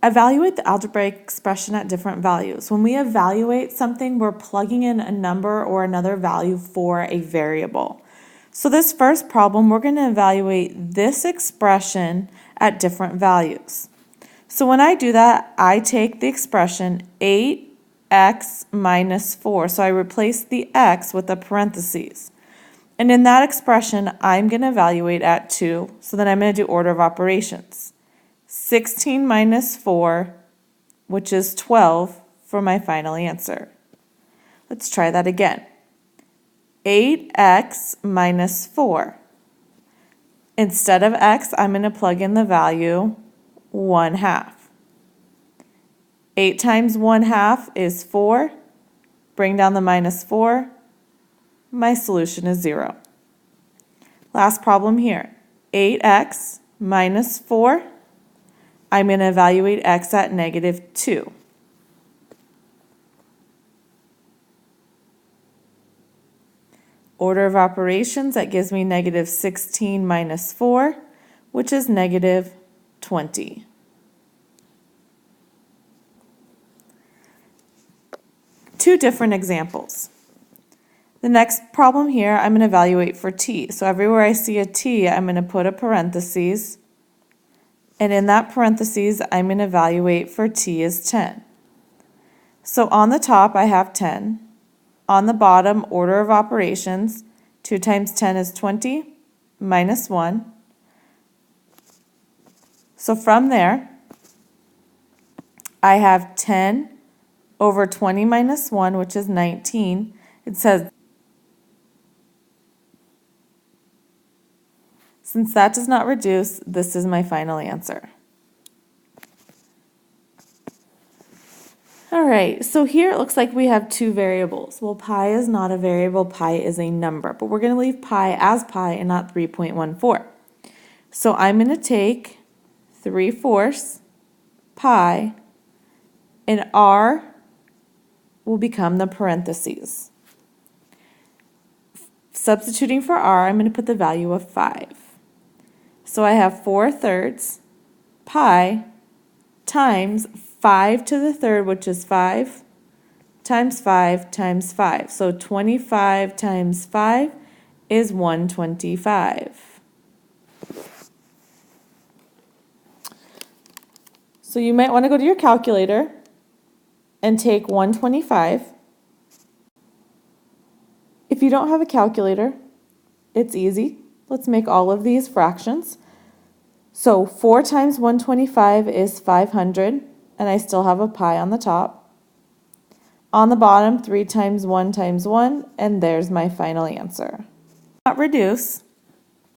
Evaluate the algebraic expression at different values. When we evaluate something, we're plugging in a number or another value for a variable. So this first problem, we're going to evaluate this expression at different values. So when I do that, I take the expression 8x minus 4. So I replace the x with a parentheses. And in that expression, I'm going to evaluate at 2. So then I'm going to do order of operations. 16 minus 4, which is 12, for my final answer. Let's try that again. 8x minus 4. Instead of x, I'm going to plug in the value 1/2. 8 times 1/2 is 4. Bring down the minus 4. My solution is 0. Last problem here. 8x minus 4. I'm going to evaluate x at -2. Order of operations, that gives me -16 minus 4, which is -20. Two different examples. The next problem here, I'm going to evaluate for t. So everywhere I see a t, I'm going to put a parentheses. And in that parentheses, I'm going to evaluate for t is 10. So on the top, I have 10. On the bottom, order of operations, 2 times 10 is 20, minus 1. So from there, I have 10 over 20 minus 1, which is 19. It says, since that does not reduce, this is my final answer. All right, so here it looks like we have two variables. Well, pi is not a variable, pi is a number, but we're going to leave pi as pi and not 3.14. So I'm going to take 3/4 pi, and r will become the parentheses. Substituting for r, I'm going to put the value of 5. So I have 4/3 pi times 5 to the third, which is 5, times 5 times 5. So 25 times 5 is 125. So you might want to go to your calculator and take 125. If you don't have a calculator, it's easy. Let's make all of these fractions. So 4 times 125 is 500, and I still have a pi on the top. On the bottom, 3 times 1 times 1, and there's my final answer. Not reduce.